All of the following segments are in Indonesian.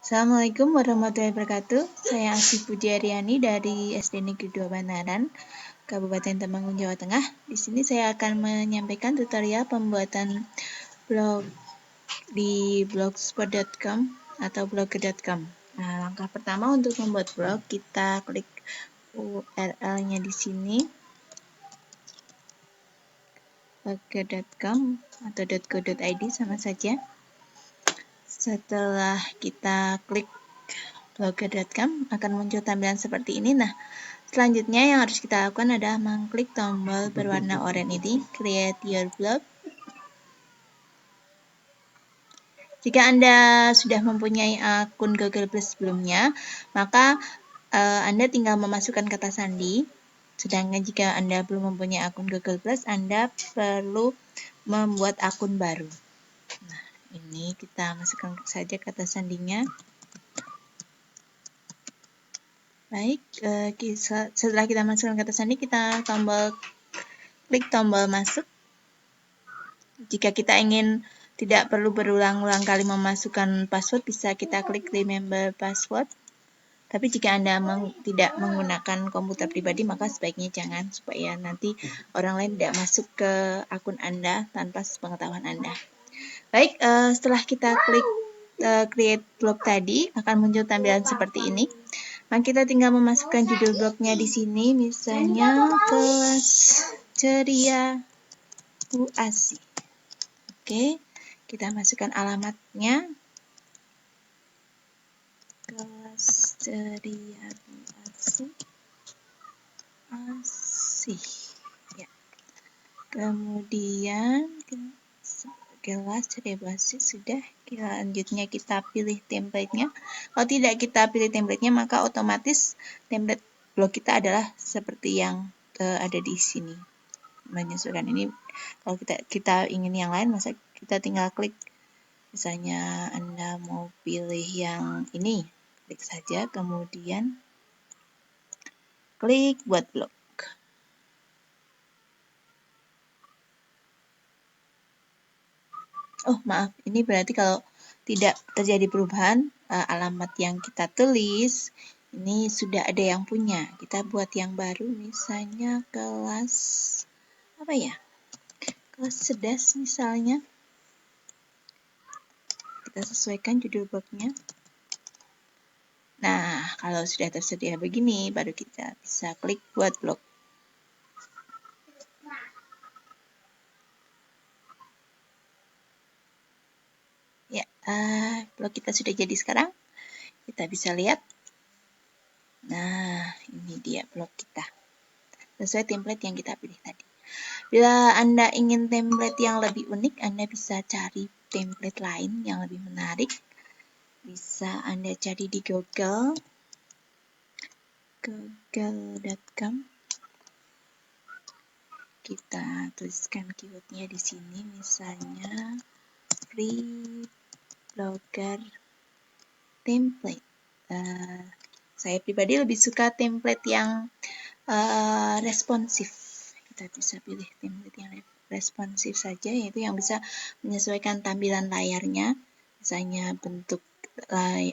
Assalamualaikum warahmatullahi wabarakatuh. Saya Asih Pujiaryani dari SD Negeri 2 Banaran, Kabupaten Temanggung, Jawa Tengah. Di sini saya akan menyampaikan tutorial pembuatan blog di blogspot.com atau blogger.com. Nah, langkah pertama untuk membuat blog, kita klik URL-nya di sini, blogger.com atau .co.id sama saja. Setelah kita klik blogger.com akan muncul tampilan seperti ini. Nah, selanjutnya yang harus kita lakukan adalah mengklik tombol berwarna oranye ini, Create Your Blog. Jika Anda sudah mempunyai akun Google Plus sebelumnya, maka Anda tinggal memasukkan kata sandi. Sedangkan jika Anda belum mempunyai akun Google Plus, Anda perlu membuat akun baru. Nah, ini kita masukkan saja kata sandinya. Baik, setelah kita masukkan kata sandi, kita klik tombol masuk. Jika kita ingin tidak perlu berulang-ulang kali memasukkan password, bisa kita klik remember password. Tapi jika Anda tidak menggunakan komputer pribadi, maka sebaiknya jangan, supaya nanti orang lain tidak masuk ke akun Anda tanpa sepengetahuan Anda. Baik, setelah kita klik create blog tadi, akan muncul tampilan seperti ini. Nah, kita tinggal memasukkan judul blognya di sini, misalnya kelas ceria Bu Asih. Oke, kita masukkan alamatnya, kelas ceria Bu Asih. Ya. Kemudian kelas ceria Bu Asih sudah. Selanjutnya kita pilih template-nya. Kalau tidak kita pilih template-nya, maka otomatis template blog kita adalah seperti yang ada di sini. Menyesuaikan ini, kalau kita ingin yang lain, masa kita tinggal klik. Misalnya Anda mau pilih yang ini, klik saja, kemudian klik buat blog. Oh maaf, ini berarti kalau tidak terjadi perubahan alamat yang kita tulis, ini sudah ada yang punya. Kita buat yang baru, misalnya kelas apa ya? Kelas cerdas misalnya. Kita sesuaikan judul blognya. Nah, kalau sudah tersedia begini, baru kita bisa klik buat blog. Ya, blog kita sudah jadi sekarang. Kita bisa lihat. Nah, ini dia blog kita. Sesuai template yang kita pilih tadi. Bila Anda ingin template yang lebih unik, Anda bisa cari template lain yang lebih menarik. Bisa Anda cari di google.com. Kita tuliskan keywordnya di sini, misalnya free blogger template. Saya pribadi lebih suka template yang responsif. Kita bisa pilih template yang responsif saja, yaitu yang bisa menyesuaikan tampilan layarnya, misalnya bentuk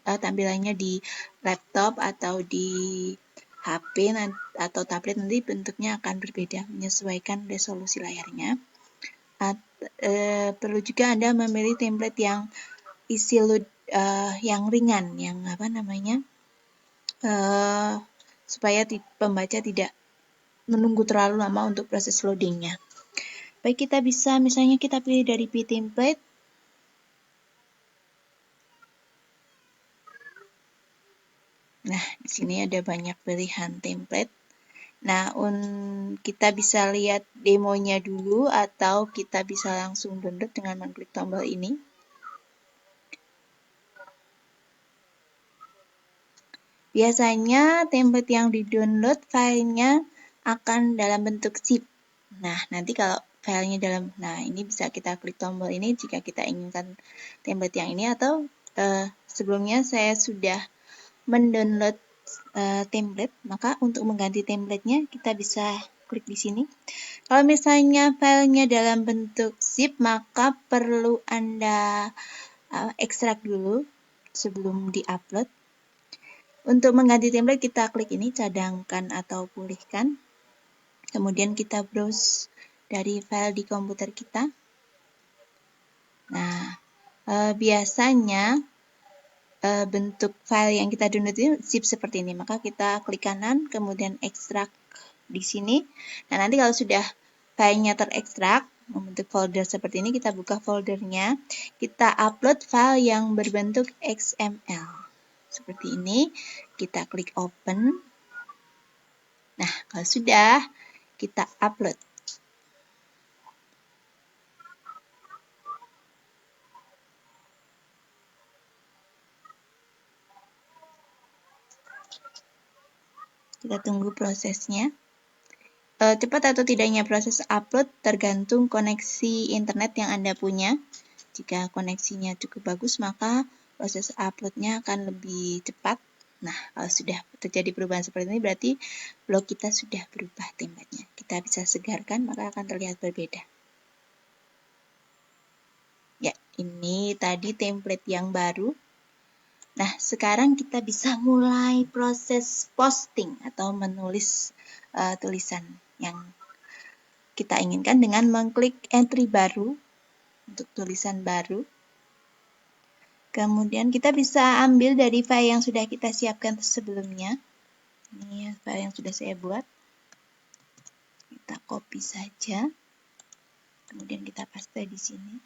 tampilannya di laptop atau di HP atau tablet, nanti bentuknya akan berbeda menyesuaikan resolusi layarnya. Perlu juga Anda memilih template yang isi load yang ringan, yang supaya pembaca tidak menunggu terlalu lama untuk proses loadingnya. Baik, kita bisa misalnya kita pilih dari template. Nah, di sini ada banyak pilihan template. Nah, kita bisa lihat demonya dulu atau kita bisa langsung download dengan mengklik tombol ini. Biasanya template yang di-download filenya akan dalam bentuk zip. Nah, nanti kalau filenya ini bisa kita klik tombol ini jika kita inginkan template yang ini, atau sebelumnya saya sudah mendownload template, maka untuk mengganti templatenya kita bisa klik di sini. Kalau misalnya filenya dalam bentuk zip, maka perlu Anda ekstrak dulu. sebelum di-upload. Untuk mengganti template kita klik ini, cadangkan atau pulihkan. Kemudian kita browse dari file di komputer kita. Nah, biasanya bentuk file yang kita download itu zip seperti ini. Maka kita klik kanan, kemudian ekstrak di sini. Nah, nanti kalau sudah filenya terekstrak, membentuk folder seperti ini, kita buka foldernya. Kita upload file yang berbentuk XML. Seperti ini, kita klik open. Nah, kalau sudah, kita upload. Kita tunggu prosesnya. Cepat atau tidaknya proses upload tergantung koneksi internet yang Anda punya. Jika koneksinya cukup bagus, maka proses uploadnya akan lebih cepat. Nah, kalau sudah terjadi perubahan seperti ini, berarti blog kita sudah berubah template-nya. Kita bisa segarkan, maka akan terlihat berbeda. Ya, ini tadi template yang baru. Nah, sekarang kita bisa mulai proses posting atau menulis tulisan yang kita inginkan dengan mengklik entry baru untuk tulisan baru. Kemudian kita bisa ambil dari file yang sudah kita siapkan sebelumnya. Ini file yang sudah saya buat. Kita copy saja. Kemudian kita paste di sini.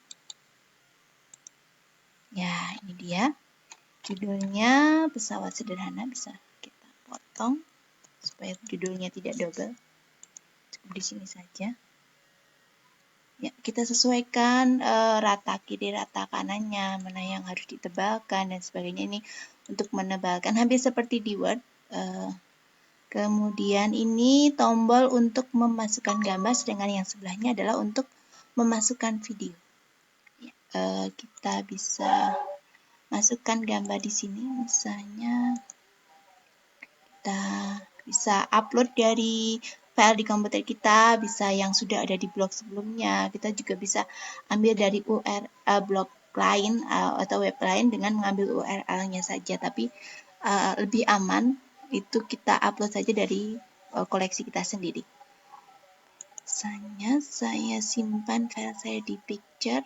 Ya, ini dia. Judulnya pesawat sederhana, bisa kita potong supaya judulnya tidak double. Cukup di sini saja. Ya, kita sesuaikan rata kiri, rata kanannya, mana yang harus ditebalkan dan sebagainya. Ini untuk menebalkan, hampir seperti di Word. Kemudian ini tombol untuk memasukkan gambar, sedangkan yang sebelahnya adalah untuk memasukkan video. Ya, kita bisa masukkan gambar di sini, misalnya kita bisa upload dari file di komputer kita, bisa yang sudah ada di blog sebelumnya. Kita juga bisa ambil dari blog lain atau web lain dengan mengambil URL-nya saja, tapi lebih aman itu kita upload saja dari koleksi kita sendiri. Misalnya saya simpan file saya di picture.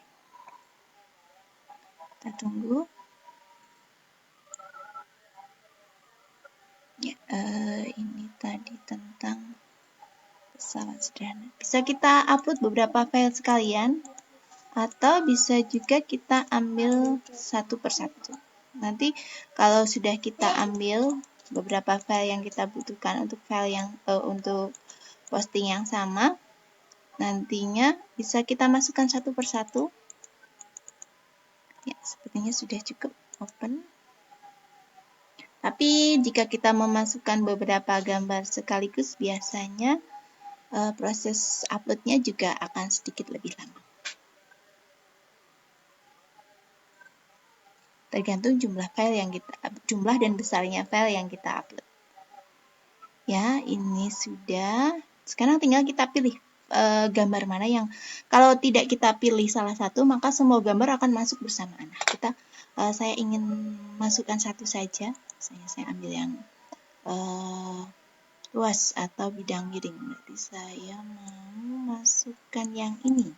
Kita tunggu. Ya, ini tadi tentang pesawat sederhana. Bisa kita upload beberapa file sekalian, atau bisa juga kita ambil satu persatu. Nanti kalau sudah kita ambil beberapa file yang kita butuhkan untuk file yang untuk posting yang sama, nantinya bisa kita masukkan satu persatu. Ya, sepertinya sudah cukup. Open. Tapi jika kita memasukkan beberapa gambar sekaligus, biasanya proses uploadnya juga akan sedikit lebih lama. Tergantung jumlah dan besarnya file yang kita upload. Ya, ini sudah. Sekarang tinggal kita pilih gambar mana yang, kalau tidak kita pilih salah satu, maka semua gambar akan masuk bersamaan. Nah, saya ingin masukkan satu saja. Saya ambil yang luas atau bidang miring. Berarti saya mau masukkan yang ini.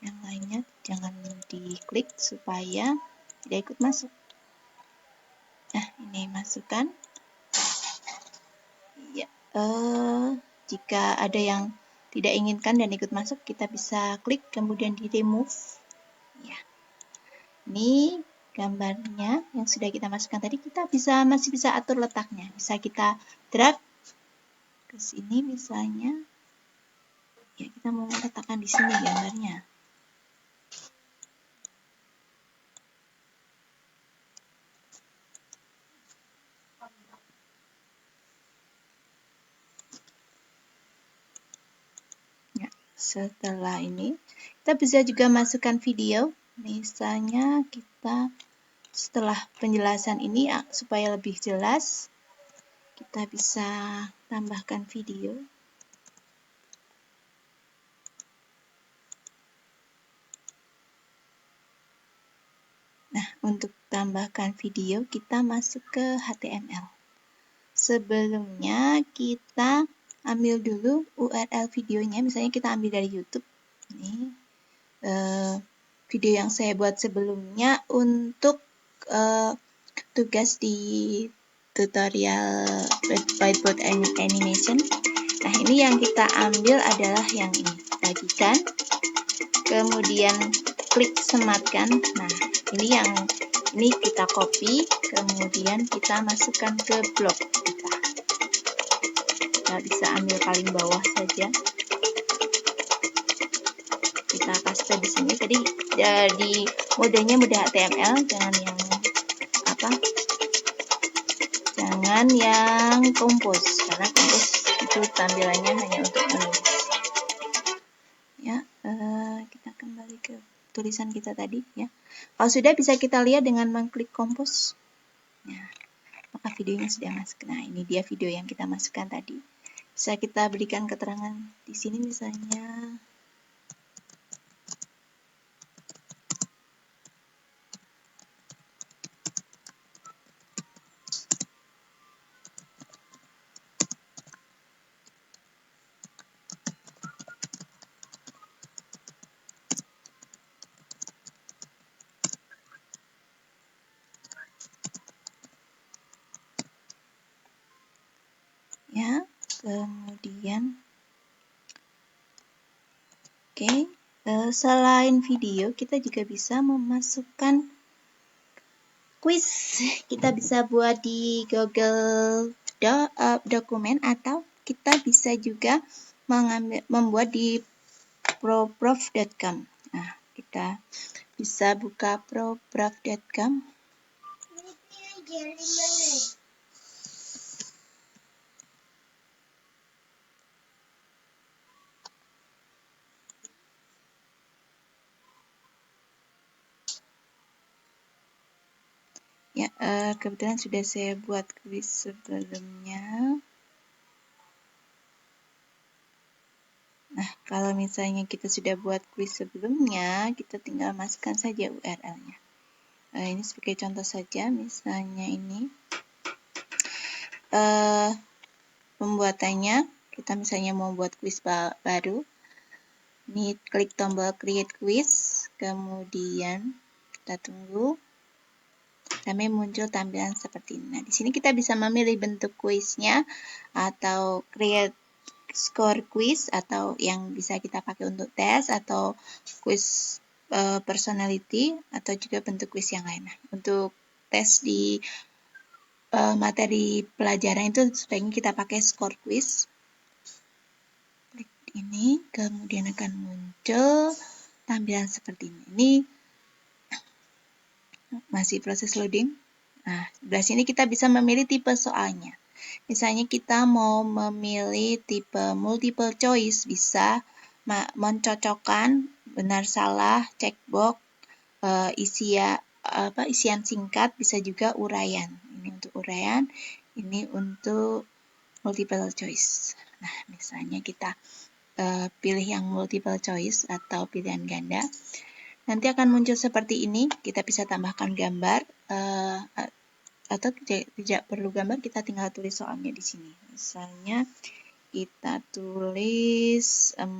Yang lainnya jangan diklik supaya tidak ikut masuk. Nah, ini masukkan. Ya, jika ada yang tidak inginkan dan ikut masuk, kita bisa klik kemudian di remove. Ya, ini gambarnya yang sudah kita masukkan tadi, kita masih bisa atur letaknya. Bisa kita drag ke sini misalnya. Ya, kita mau letakkan di sini gambarnya. Ya, setelah ini kita bisa juga masukkan video. Misalnya kita setelah penjelasan ini supaya lebih jelas, kita bisa tambahkan video. Nah, untuk tambahkan video, kita masuk ke HTML. Sebelumnya kita ambil dulu URL videonya, misalnya kita ambil dari YouTube. Ini video yang saya buat sebelumnya untuk tugas di tutorial whiteboard animation. Nah, ini yang kita ambil adalah yang ini, bagikan, kemudian klik sematkan. Nah, ini kita copy, kemudian kita masukkan ke blog kita. Kita bisa ambil paling bawah saja. Kita paste di sini. Tadi di modenya mode HTML, jangan yang compose, karena compose itu tampilannya hanya untuk menulis. Ya, kita kembali ke tulisan kita tadi ya. Kalau sudah, bisa kita lihat dengan mengklik compose. Nah, maka videonya sudah masuk. Nah, ini dia video yang kita masukkan tadi. Bisa kita berikan keterangan di sini misalnya. Ya, kemudian selain video, kita juga bisa memasukkan quiz. Kita bisa buat di Google dokumen, atau kita bisa juga membuat di proprof.com. Nah, kita bisa buka proprof.com. Ya, kebetulan sudah saya buat quiz sebelumnya. Nah, kalau misalnya kita sudah buat quiz sebelumnya, kita tinggal masukkan saja URL-nya. Ini sebagai contoh saja, misalnya ini pembuatannya, kita misalnya mau buat quiz baru. Ini klik tombol create quiz, kemudian kita tunggu sampai muncul tampilan seperti ini. Nah, di sini kita bisa memilih bentuk kuisnya, atau create score quiz, atau yang bisa kita pakai untuk tes, atau quiz personality, atau juga bentuk quiz yang lain. Nah, untuk tes di materi pelajaran itu sebaiknya kita pakai score quiz. Klik ini, kemudian akan muncul tampilan seperti ini. Ini masih proses loading. Nah, di sini kita bisa memilih tipe soalnya. Misalnya kita mau memilih tipe multiple choice, bisa mencocokkan benar salah, checkbox, isian singkat, bisa juga uraian. Ini untuk uraian, ini untuk multiple choice. Nah, misalnya kita pilih yang multiple choice atau pilihan ganda. Nanti akan muncul seperti ini. Kita bisa tambahkan gambar, atau tidak perlu gambar, kita tinggal tulis soalnya di sini. Misalnya kita tulis 4.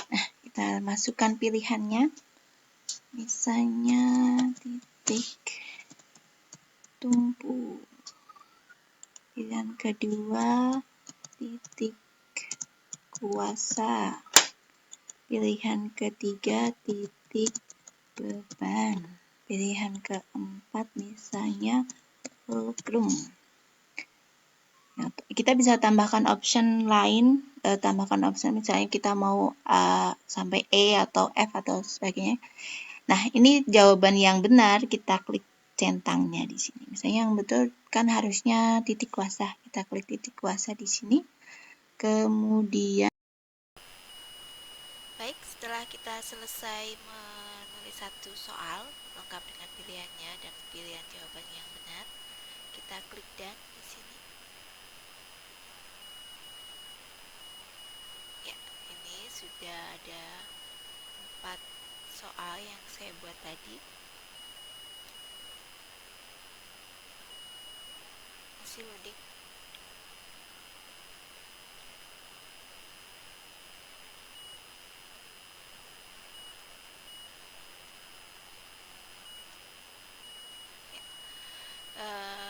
Nah, kita masukkan pilihannya. Misalnya titik tumpu. Pilihan kedua, titik kuasa. Pilihan ketiga, titik beban. Pilihan keempat misalnya fulcrum. Nah, kita bisa tambahkan option lain, tambahkan option misalnya kita mau sampai E atau F atau sebagainya. Nah, ini jawaban yang benar, kita klik centangnya di sini. Misalnya yang betul kan harusnya titik kuasa. Kita klik titik kuasa di sini. Kemudian setelah kita selesai menulis satu soal lengkap dengan pilihannya dan pilihan jawaban yang benar, kita klik done di sini. Ya, ini sudah ada 4 soal yang saya buat tadi. Masih loading.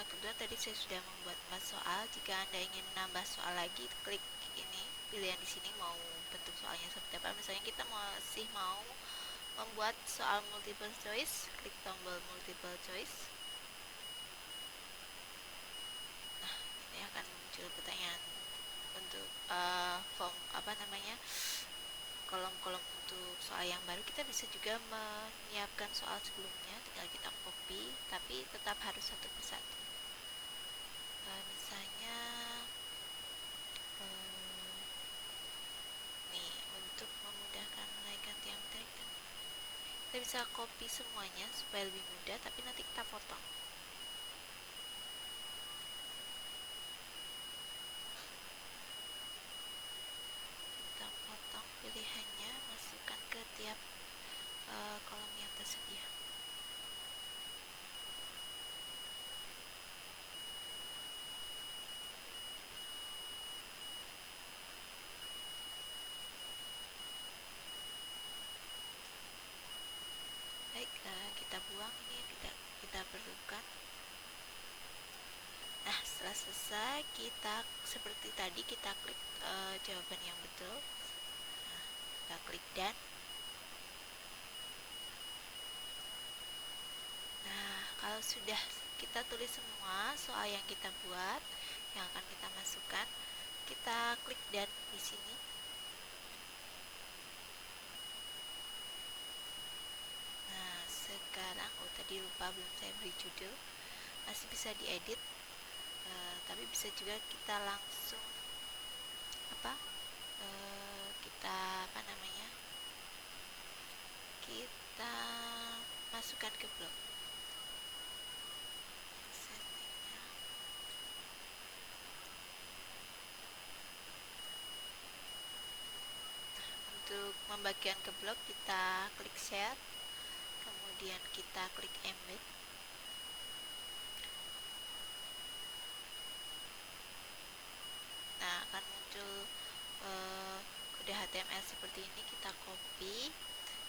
Kemudian tadi saya sudah membuat 4 soal. Jika Anda ingin menambah soal lagi, klik ini, pilihan di sini mau bentuk soalnya seperti apa. Misalnya kita masih mau membuat soal multiple choice, klik tombol multiple choice. Nah, ini akan muncul pertanyaan untuk form kolom-kolom untuk soal yang baru. Kita bisa juga menyiapkan soal sebelumnya, tinggal kita copy, tapi tetap harus satu persatu. Misalnya nih, untuk memudahkan menaikkan tiang teken, kita bisa copy semuanya supaya lebih mudah, tapi nanti kita potong. Kita potong pilihannya, masukkan ke tiap kolom yang tersedia. Baik, kita buang ini yang tidak kita perlukan. Nah, setelah selesai, kita seperti tadi kita klik jawaban yang betul. Nah, kita klik done. Nah, kalau sudah kita tulis semua soal yang kita buat, yang akan kita masukkan, kita klik done di sini. Nah, sekarang tadi lupa, belum saya beri judul. Masih bisa diedit, tapi bisa juga kita langsung kita masukkan ke blog. Untuk membagikan ke blog, kita klik share, kemudian kita klik embed. Nah, akan muncul kode HTML seperti ini. Kita copy,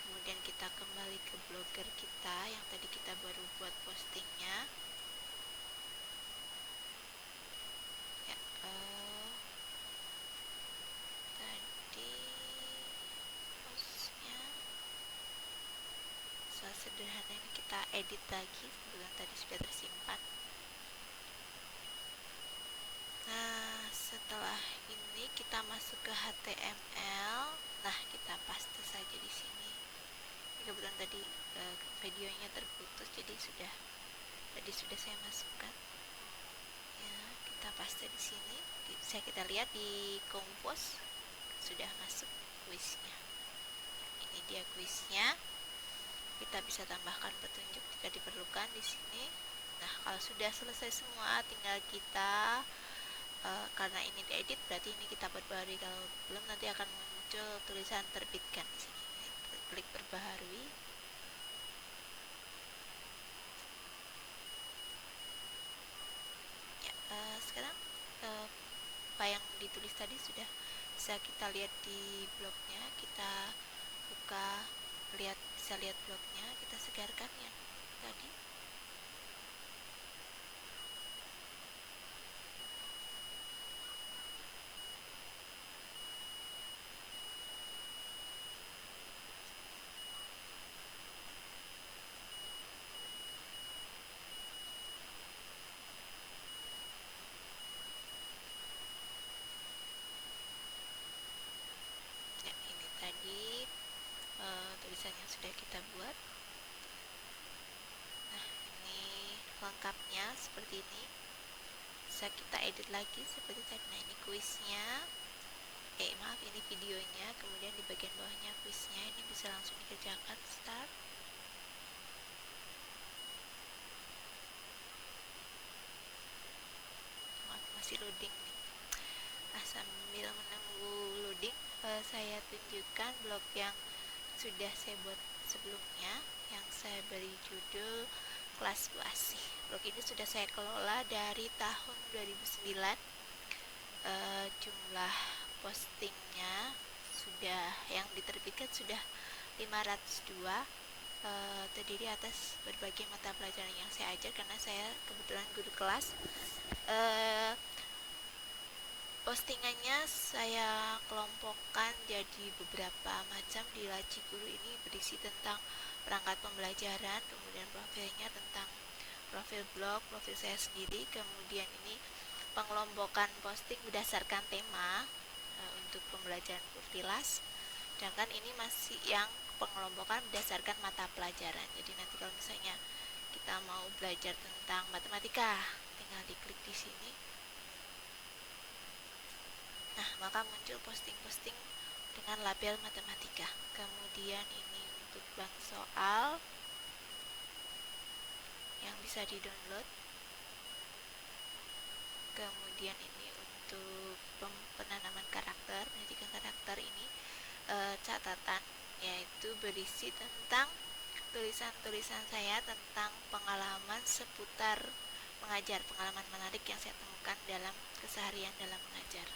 kemudian kita kembali ke blogger kita yang tadi kita baru buat postingnya. Ya, tadi postnya soal sederhana ini kita edit lagi, kebetulan tadi sudah tersimpan. Nah, setelah ini kita masuk ke HTML. Nah, kita paste saja di sini. Kebetulan tadi videonya terputus, jadi tadi sudah saya masukkan. Ya, kita paste di sini. Bisa kita lihat di Compose sudah masuk kuisnya. Ini dia kuisnya. Kita bisa tambahkan petunjuk jika diperlukan di sini. Nah, kalau sudah selesai semua, tinggal kita karena ini diedit, berarti ini kita perbarui. Kalau belum, nanti akan muncul tulisan terbitkan di sini. Klik perbaharui. Ya, sekarang apa yang ditulis tadi sudah bisa kita lihat di blognya. Kita buka, bisa lihat blognya. Kita segarkan yang tadi. Ya, ini tadi tulisan yang sudah kita buat. Nah, ini lengkapnya seperti ini. Bisa kita edit lagi seperti tadi. Nah, ini kuisnya. maaf, ini videonya, kemudian di bagian bawahnya kuisnya. Ini bisa langsung dikerjakan. Start. Maaf, masih loading nih. Nah, sambil menunggu loading, saya tunjukkan blog yang sudah saya buat sebelumnya, yang saya beri judul Kelas Bu Asih. Blog ini sudah saya kelola dari tahun 2009. Jumlah postingnya sudah, yang diterbitkan sudah 502, terdiri atas berbagai mata pelajaran yang saya ajar karena saya kebetulan guru kelas. Postingannya saya kelompokkan jadi beberapa macam. Di laci guru ini berisi tentang perangkat pembelajaran, kemudian profilnya tentang profil blog, profil saya sendiri, kemudian ini pengelompokan posting berdasarkan tema untuk pembelajaran kurtilas. Sedangkan ini masih yang pengelompokan berdasarkan mata pelajaran. Jadi nanti kalau misalnya kita mau belajar tentang matematika, tinggal diklik di sini. Nah, maka muncul posting-posting dengan label matematika. Kemudian ini untuk bank soal yang bisa di-download. Kemudian ini untuk penanaman karakter. Pendidikan karakter ini catatan, yaitu berisi tentang tulisan-tulisan saya tentang pengalaman seputar mengajar, pengalaman menarik yang saya temukan dalam keseharian dalam mengajar.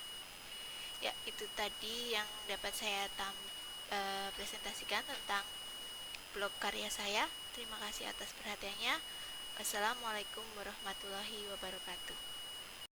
Ya, itu tadi yang dapat saya presentasikan tentang blog karya saya. Terima kasih atas perhatiannya. Wassalamualaikum warahmatullahi wabarakatuh.